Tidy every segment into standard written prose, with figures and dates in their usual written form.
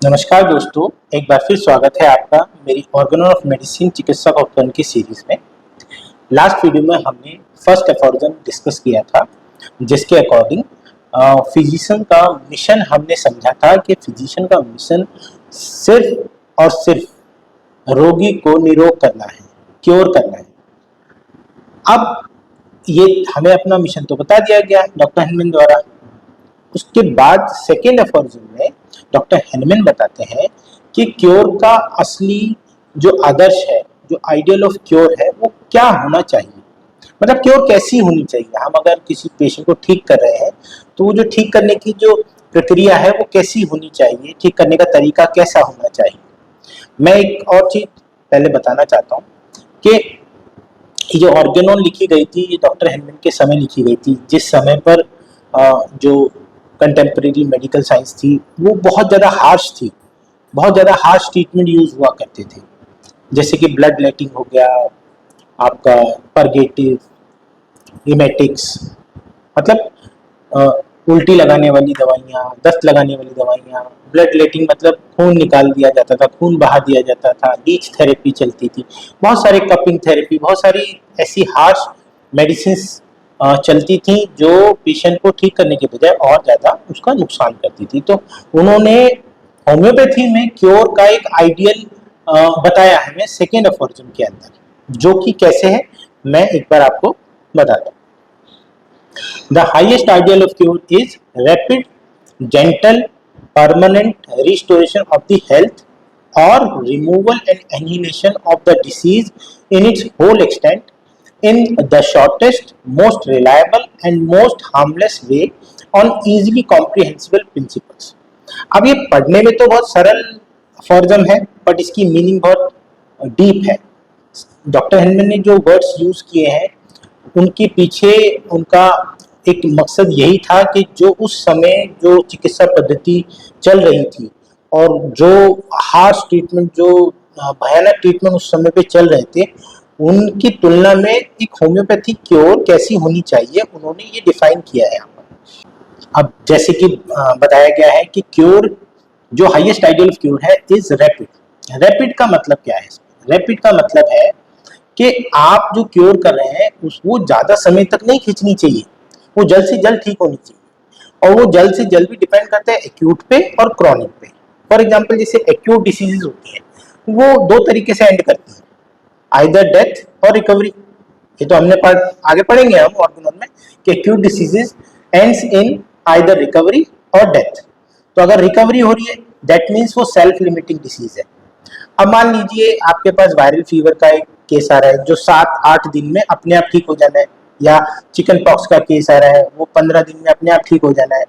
नमस्कार दोस्तों, एक बार फिर स्वागत है आपका मेरी ऑर्गेनल ऑफ मेडिसिन चिकित्सा का उपकरण की सीरीज में। लास्ट वीडियो में हमने फर्स्ट एफोरिज्म डिस्कस किया था, जिसके अकॉर्डिंग फिजिशियन का मिशन हमने समझा था कि फिजिशियन का मिशन सिर्फ और सिर्फ रोगी को निरोग करना है, क्योर करना है। अब ये हमें अपना मिशन तो बता दिया गया डॉक्टर हेनमैन द्वारा। उसके बाद सेकेंड एफोरिज्म में डॉक्टर हेनमैन बताते हैं कि क्योर का असली जो आदर्श है, जो आइडियल ऑफ क्योर है, वो क्या होना चाहिए। मतलब क्योर कैसी होनी चाहिए। हम अगर किसी पेशेंट को ठीक कर रहे हैं तो वो जो ठीक करने की जो प्रक्रिया है वो कैसी होनी चाहिए, ठीक करने का तरीका कैसा होना चाहिए। मैं एक और चीज पहले बताना चाहता हूँ कि ये जो ऑर्गेनोन लिखी गई थी, ये डॉक्टर हेनमैन के समय लिखी गई थी, जिस समय पर जो कंटेम्प्रेरी मेडिकल साइंस थी वो बहुत ज़्यादा हार्श थी, बहुत ज़्यादा हार्श ट्रीटमेंट यूज हुआ करते थे, जैसे कि ब्लड लेटिंग हो गया, आपका परगेटिव, इमेटिक्स, मतलब उल्टी लगाने वाली दवाइयाँ, दस्त लगाने वाली दवाइयाँ, ब्लड लेटिंग मतलब खून निकाल दिया जाता था, खून बहा दिया जाता था, लीच थेरेपी चलती थी, बहुत सारे कपिंग थेरेपी, बहुत सारी ऐसी हार्श मेडिसिन चलती थी जो पेशेंट को ठीक करने के बजाय और ज़्यादा उसका नुकसान करती थी। तो उन्होंने होम्योपैथी में क्योर का एक आइडियल बताया हमें सेकेंड एफोरिज्म के अंदर, जो कि कैसे है मैं एक बार आपको बताता हूँ। The highest ideal of cure is rapid, gentle, permanent restoration of the health or removal and annihilation of the disease in its whole extent in the shortest, most reliable and most harmless way on easily comprehensible principles. अब ये पढ़ने में तो बहुत सरल फॉर्जम है, but इसकी meaning बहुत डीप है। डॉक्टर हेनमैन ने जो वर्ड्स यूज किए हैं उनके पीछे उनका एक मकसद यही था कि जो उस समय जो चिकित्सा पद्धति चल रही थी और जो हार्श ट्रीटमेंट, जो भयानक ट्रीटमेंट उस समय पे चल रहे थे, उनकी तुलना में एक होम्योपैथिक क्योर कैसी होनी चाहिए, उन्होंने ये डिफाइन किया है यहाँ पर। अब जैसे कि बताया गया है कि क्योर, जो हाईएस्ट आइडियल ऑफ क्योर है, इज रैपिड। रैपिड का मतलब क्या है? रैपिड का मतलब है कि आप जो क्योर कर रहे हैं वो ज्यादा समय तक नहीं खींचनी चाहिए, वो जल्द से जल्द ठीक होनी चाहिए। और वो जल्द से जल्द भी डिपेंड करता है एक्यूट पे और क्रॉनिक पे। फॉर एग्जांपल, जैसे एक्यूट डिसीजेज होती है वो दो तरीके से एंड करती है, आइदर डेथ और रिकवरी। ये तो हमने आगे पढ़ेंगे हम ऑर्गेनोन में कि acute diseases ends in either recovery और डेथ। तो अगर रिकवरी हो रही है दैट मीन्स वो सेल्फ लिमिटिंग डिसीज है। अब मान लीजिए आपके पास वायरल फीवर का एक केस आ रहा है जो 7-8 दिन में अपने आप ठीक हो जाना है, या चिकन पॉक्स का केस आ रहा है वो 15 दिन में अपने आप ठीक हो जाना है।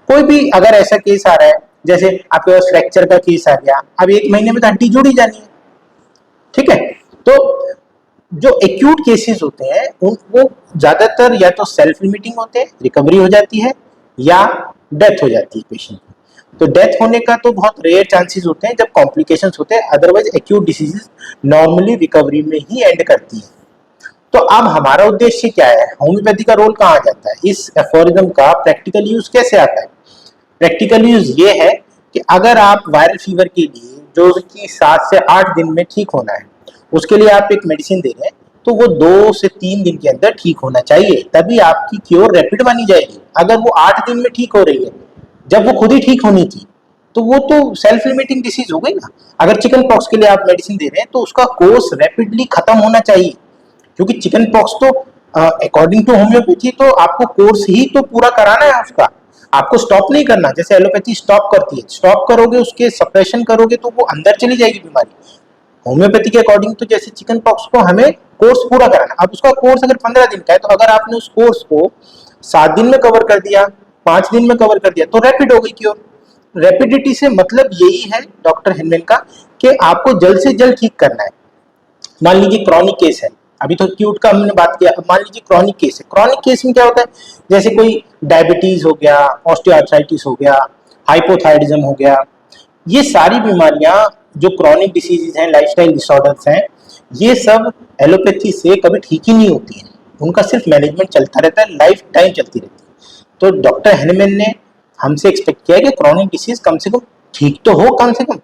कोई भी अगर ऐसा केस आ रहा है, जैसे आपके पास फ्रैक्चर का केस आ गया, अब 1 महीने में तो हड्डी जुड़ ही जानी है, ठीक है। तो जो एक्यूट केसेस होते हैं वो ज्यादातर या तो सेल्फ लिमिटिंग होते हैं, रिकवरी हो जाती है, या डेथ हो जाती है पेशेंट की। तो डेथ होने का तो बहुत रेयर चांसेस होते हैं जब कॉम्प्लिकेशंस होते हैं, otherwise acute diseases normally recovery में ही एंड करती है। तो अब हमारा उद्देश्य क्या है, होम्योपैथी का रोल कहाँ आ जाता है, इस एफोरिज्म का प्रैक्टिकल यूज कैसे आता है? प्रैक्टिकल यूज ये है कि अगर आप वायरल फीवर के लिए जो कि 7 से 8 दिन में ठीक होना है, उसके लिए आप एक मेडिसिन दे रहे हैं, तो वो 2 से 3 दिन के अंदर ठीक होना चाहिए, तभी आपकी क्योर रैपिड मानी जाएगी। अगर वो 8 दिन में ठीक हो रही है जब वो खुद ही ठीक होनी थी, तो वो तो सेल्फ लिमिटिंग डिसीज हो गई ना। अगर चिकन पॉक्स के लिए आप मेडिसिन दे रहे हैं तो उसका कोर्स रैपिडली खत्म होना चाहिए, क्योंकि चिकन पॉक्स तो अकॉर्डिंग टू होम्योपैथी तो आपको कोर्स ही तो पूरा कराना है उसका, आपको स्टॉप नहीं करना। जैसे एलोपैथी स्टॉप करती है, स्टॉप करोगे, उसके सप्रेशन करोगे तो वो अंदर चली जाएगी बीमारी। होम्योपैथी के अकॉर्डिंग तो जैसे चिकन पॉक्स को हमें कोर्स पूरा कराना। अब उसका कोर्स अगर 15 दिन का है, तो अगर आपने उस कोर्स को 7 दिन में कवर कर दिया, 5 दिन में कवर कर दिया, तो रैपिड हो गई क्योर। रैपिडिटी से मतलब यही है डॉक्टर हेनमैन का कि आपको जल्द से जल्द ठीक करना है। मान लीजिए क्रॉनिक केस है, अभी तो एक्यूट का हमने बात किया, अब मान लीजिए क्रॉनिक केस है। क्रॉनिक केस में क्या होता है, जैसे कोई डायबिटीज हो गया, ऑस्टियोआर्थराइटिस हो गया, हाइपोथायरिज्म हो गया, ये सारी बीमारियां जो क्रॉनिक डिसीजेज हैं, लाइफस्टाइल डिसऑर्डर्स हैं, ये सब एलोपैथी से कभी ठीक ही नहीं होती है। उनका सिर्फ मैनेजमेंट चलता रहता है, लाइफ टाइम चलती रहती है। तो डॉक्टर हेनमैन ने हमसे एक्सपेक्ट किया कि क्रॉनिक डिसीज कम से कम ठीक तो हो कम से कम।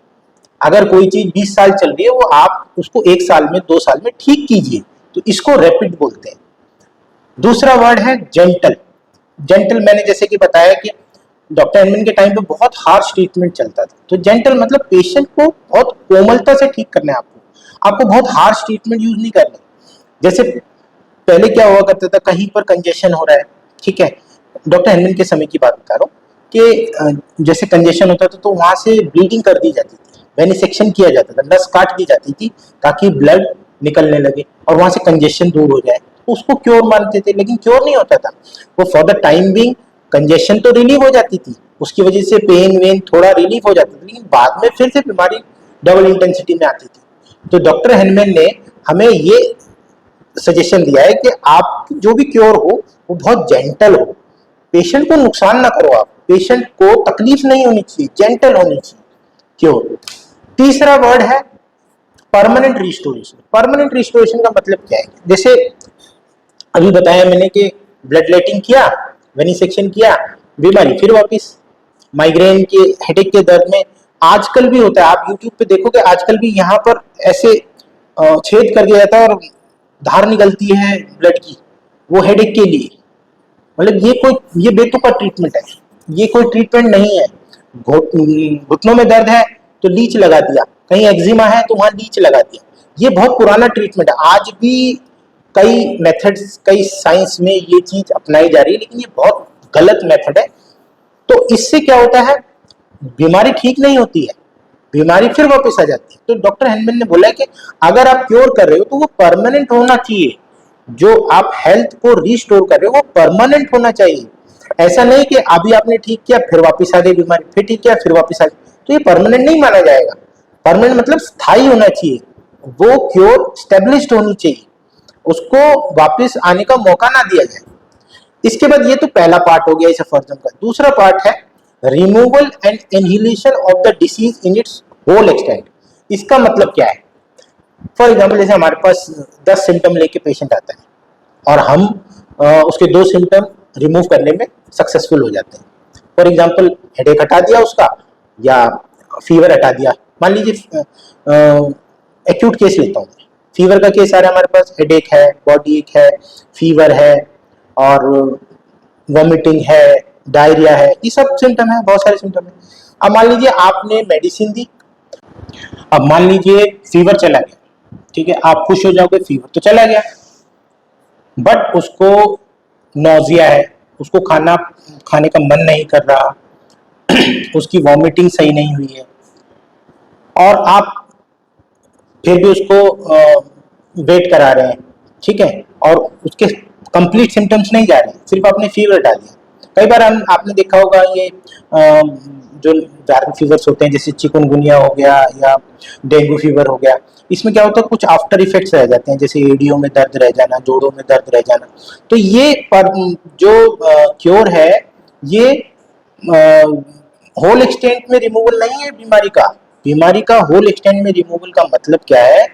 अगर कोई चीज 20 साल चल रही है वो आप उसको 1 साल में 2 साल में ठीक कीजिए, तो इसको रैपिड बोलते हैं। दूसरा वर्ड है जेंटल। जेंटल मैंने जैसे कि बताया कि डॉक्टर हेनमैन के टाइम पे बहुत हार्श ट्रीटमेंट चलता था, तो जेंटल मतलब पेशेंट को बहुत कोमलता से ठीक करना है आपको बहुत हार्श ट्रीटमेंट यूज नहीं करना। जैसे पहले क्या हुआ करता था, कहीं पर कंजेशन हो रहा है, ठीक है, डॉक्टर हेनमैन के समय की बात बता रहा हूँ कि जैसे कंजेशन होता था तो वहां से ब्लीडिंग कर दी जाती थी, वेनिसेक्शन किया जाता था, नस काट दी जाती थी ताकि ब्लड निकलने लगे और वहां से कंजेशन दूर हो जाए, उसको क्योर मानते थे, लेकिन क्योर नहीं होता था वो। For the time being congestion तो रिलीव हो जाती थी, उसकी वजह से पेन वेन थोड़ा रिलीफ हो जाता था, लेकिन बाद में फिर से बीमारी डबल इंटेंसिटी में आती थी। तो डॉक्टर हेनमैन ने हमें ये सजेशन दिया है कि आप जो भी क्योर हो वो बहुत जेंटल हो, पेशेंट को नुकसान ना करो, आप पेशेंट को तकलीफ नहीं होनी चाहिए, जेंटल होनी चाहिए क्योर। तीसरा वर्ड है परमानेंट रिस्टोरेशन। परमानेंट रिस्टोरेशन का मतलब क्या है, जैसे अभी बताया मैंने कि ब्लड लेटिंग किया, वेनिसेक्शन किया, बीमारी फिर वापस। माइग्रेन के हेडेक के दर्द में आजकल भी होता है, आप यूट्यूब पे देखोगे आजकल भी यहाँ पर ऐसे छेद कर दिया जाता है और धार निकलती है ब्लड की, वो हेडेक के लिए। मतलब ये बेतुका ट्रीटमेंट है, ये कोई ट्रीटमेंट नहीं है। घुटनों में दर्द है तो लीच लगा दिया, कहीं एक्जिमा है तो वहां लीच लगा दिया, ये बहुत पुराना ट्रीटमेंट है। आज भी कई मेथड्स, कई साइंस में ये चीज अपनाई जा रही है, लेकिन ये बहुत गलत मेथड है। तो इससे क्या होता है, बीमारी ठीक नहीं होती है, बीमारी फिर वापस आ जाती है। तो डॉक्टर हेनमैन ने बोला है कि अगर आप क्योर कर रहे हो तो वो परमानेंट होना चाहिए, जो आप हेल्थ को रिस्टोर कर रहे हो वो परमानेंट होना चाहिए। ऐसा नहीं कि अभी आपने ठीक किया फिर वापस आ गई बीमारी, फिर ठीक किया फिर वापस आ गई, तो ये परमानेंट नहीं माना जाएगा। परमानेंट मतलब स्थायी होना चाहिए, वो क्योर स्टेब्लिश्ड होनी चाहिए, उसको वापस आने का मौका ना दिया जाए। इसके बाद ये तो पहला पार्ट हो गया इस एफर्जम का। दूसरा पार्ट है removal and inhalation of the disease in its whole extent. इसका मतलब क्या है, फॉर एग्जाम्पल जैसे हमारे पास 10 सिम्टम लेके पेशेंट आता है और हम उसके 2 सिम्टम रिमूव करने में सक्सेसफुल हो जाते हैं। फॉर एग्जाम्पल हेडेक हटा दिया उसका या फीवर हटा दिया। मान लीजिए एक्यूट केस लेता हूँ, फीवर का केस आ रहा है हमारे पास, हेडेक है, बॉडी एक है, फीवर है और वॉमिटिंग है, डायरिया है, ये सब सिम्टम है, बहुत सारे सिम्टम है। अब मान लीजिए आपने मेडिसिन दी, अब मान लीजिए फीवर चला गया, ठीक है, आप खुश हो जाओगे फीवर तो चला गया, बट उसको नोजिया है, उसको खाने का मन नहीं कर रहा, उसकी वॉमिटिंग सही नहीं हुई है और आप फिर भी उसको वेट करा रहे हैं, ठीक है, और उसके कंप्लीट सिम्टम्स नहीं जा रहे हैं, सिर्फ आपने फीवर डाल दिया। कई बार आपने देखा होगा ये जो वायरल फीवर्स होते हैं जैसे चिकनगुनिया हो गया या डेंगू फीवर हो गया, इसमें क्या होता है कुछ आफ्टर इफेक्ट्स रह जाते हैं, जैसे एडियो में दर्द रह जाना, जोड़ों में दर्द रह जाना। तो ये जो क्योर है ये होल एक्सटेंट में रिमूवल नहीं है बीमारी का। बीमारी का होल एक्सटेंट में रिमूवल का मतलब क्या है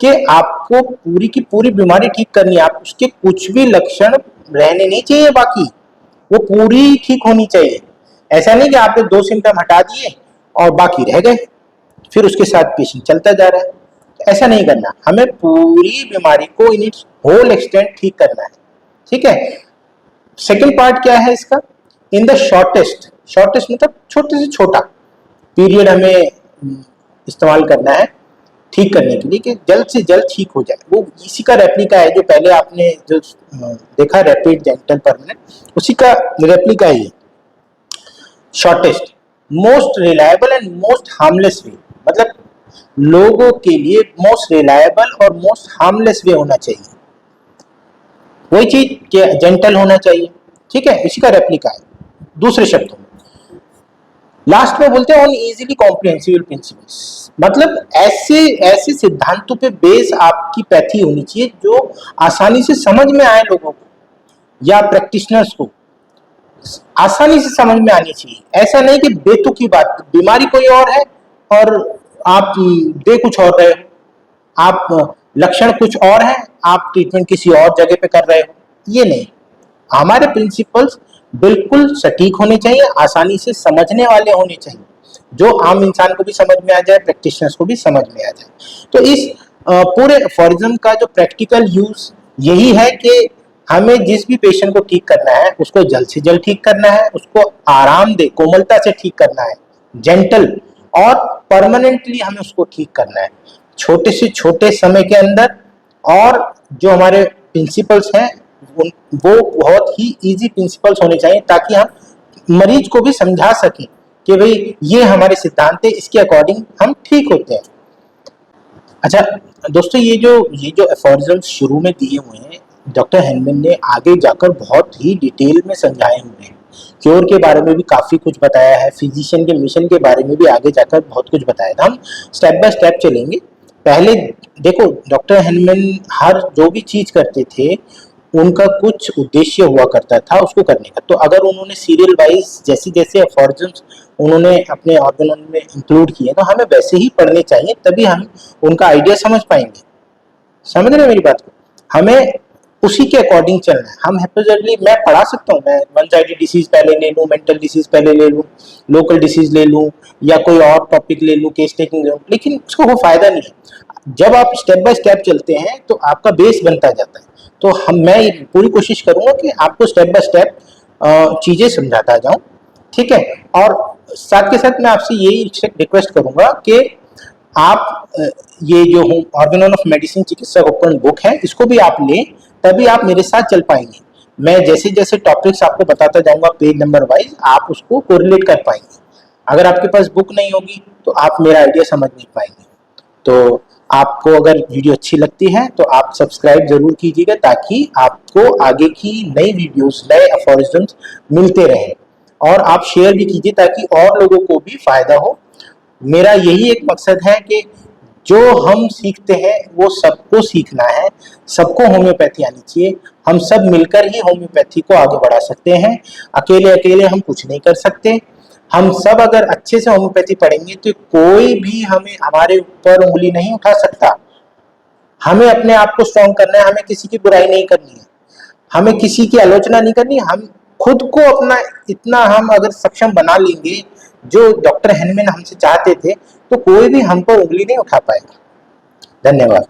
कि आपको पूरी की पूरी बीमारी ठीक करनी है, आप उसके कुछ भी लक्षण रहने नहीं चाहिए, बाकी वो पूरी ठीक होनी चाहिए। ऐसा नहीं कि आपने 2 सिम्टम हटा दिए और बाकी रह गए, फिर उसके साथ पेशेंट चलता जा रहा है। ऐसा नहीं करना, हमें पूरी बीमारी को इन इट्स होल एक्सटेंट ठीक करना है, ठीक है। सेकंड पार्ट क्या है इसका, इन द शॉर्टेस्ट, शॉर्टेस्ट मतलब छोटे से छोटा पीरियड हमें इस्तेमाल करना है ठीक करने के लिए कि जल्द से जल्द ठीक हो जाए। वो इसी का रेप्लिका है जो पहले आपने जो देखा रैपिड, जेंटल, परमानेंट, उसी का रेप्लिका है ये। Shortest, most reliable and most harmless way, मतलब लोगों के लिए मोस्ट रिलायबल और मोस्ट हार्मलेस वे होना चाहिए, वही चीज जेंटल होना चाहिए, ठीक है, इसी का रेप्लिका है दूसरे शब्दों में। लास्ट में बोलते हैं ऑन इजीली कॉम्प्रिहेंसिबल प्रिंसिपल्स, मतलब ऐसे सिद्धांतों पे बेस आपकी पैथी होनी चाहिए जो आसानी से समझ में आए लोगों को या प्रैक्टिशनर्स को, आसानी से समझ में आनी चाहिए। ऐसा नहीं कि बेतुकी बात, बीमारी कोई और है और आप दे कुछ और रहे हो, आप लक्षण कुछ और है, आप ट्रीटमेंट किसी और जगह पे कर रहे हो, ये नहीं। हमारे प्रिंसिपल्स बिल्कुल सटीक होने चाहिए, आसानी से समझने वाले होने चाहिए। जो आम इंसान को भी समझ में आ जाए, प्रैक्टिशनर्स को भी समझ में आ जाए। तो इस पूरे एफोरिज्म का जो प्रैक्टिकल यूज यही है कि हमें जिस भी पेशेंट को ठीक करना है उसको जल्द से जल्द ठीक करना है, उसको आराम दे कोमलता से ठीक करना है, जेंटल, और परमानेंटली हमें उसको ठीक करना है छोटे से छोटे समय के अंदर। और जो हमारे प्रिंसिपल्स हैं वो बहुत ही इजी प्रिंसिपल्स होने चाहिए ताकि हम मरीज को भी समझा सकें कि भाई ये हमारे सिद्धांत है, इसके अकॉर्डिंग हम ठीक होते हैं। अच्छा दोस्तों, ये जो एफोरिज्म शुरू में दिए हुए हैं डॉक्टर हेनमैन ने आगे जाकर बहुत ही डिटेल में समझाए हुए हैं। क्योर के बारे में भी काफी कुछ बताया है, फिजिशियन के मिशन के बारे में भी आगे जाकर बहुत कुछ बताया था। हम स्टेप बाय स्टेप चलेंगे। पहले देखो, डॉक्टर हेनमैन हर जो भी चीज करते थे उनका कुछ उद्देश्य हुआ करता था उसको करने का। तो अगर उन्होंने सीरियल वाइज जैसे जैसे एफोरिज्म्स उन्होंने अपने ऑर्गेनल में इंक्लूड किए तो हमें वैसे ही पढ़ने चाहिए, तभी हम उनका आइडिया समझ पाएंगे। समझ रहे हैं मेरी बात को? हमें उसी के अकॉर्डिंग चलना है। हम हेपेटाइटिस मैं पढ़ा सकता हूँ, मैं वन साइडेड डिसीज पहले ले लूँ, मेंटल डिसीज पहले ले लूँ, लोकल डिसीज ले लूँ, या कोई और टॉपिक ले लूँ, केस टेकिंग ले लूँ, लेकिन उसको वो फायदा नहीं है। जब आप स्टेप बाय स्टेप चलते हैं तो आपका बेस बनता जाता है। तो मैं पूरी कोशिश करूंगा कि आपको स्टेप बाय स्टेप चीजें समझाता जाऊं, ठीक है। और साथ के साथ मैं आपसे यही रिक्वेस्ट करूंगा कि आप ये जो ऑर्गेनल ऑफ मेडिसिन चिकित्सक उपकरण बुक है इसको भी आप लें, तभी आप मेरे साथ चल पाएंगे। मैं जैसे जैसे टॉपिक्स आपको बताता जाऊंगा पेज नंबर वाइज, आप उसको कोरिलेट कर पाएंगे। अगर आपके पास बुक नहीं होगी तो आप मेरा आइडिया समझ नहीं पाएंगे। तो आपको अगर वीडियो अच्छी लगती है तो आप सब्सक्राइब जरूर कीजिएगा ताकि आपको आगे की नई वीडियोस, नए एफोरिज्म्स मिलते रहें। और आप शेयर भी कीजिए ताकि और लोगों को भी फायदा हो। मेरा यही एक मकसद है कि जो हम सीखते हैं वो सबको सीखना है, सबको होम्योपैथी आनी चाहिए। हम सब मिलकर ही होम्योपैथी को आगे बढ़ा सकते हैं, अकेले अकेले हम कुछ नहीं कर सकते। हम सब अगर अच्छे से होम्योपैथी पढ़ेंगे तो कोई भी हमारे ऊपर उंगली नहीं उठा सकता। हमें अपने आप को स्ट्रॉन्ग करना है, हमें किसी की बुराई नहीं करनी है, हमें किसी की आलोचना नहीं करनी। हम खुद को अपना इतना हम अगर सक्षम बना लेंगे जो डॉक्टर हेनमैन हमसे चाहते थे, तो कोई भी हम पर उंगली नहीं उठा पाएगा। धन्यवाद।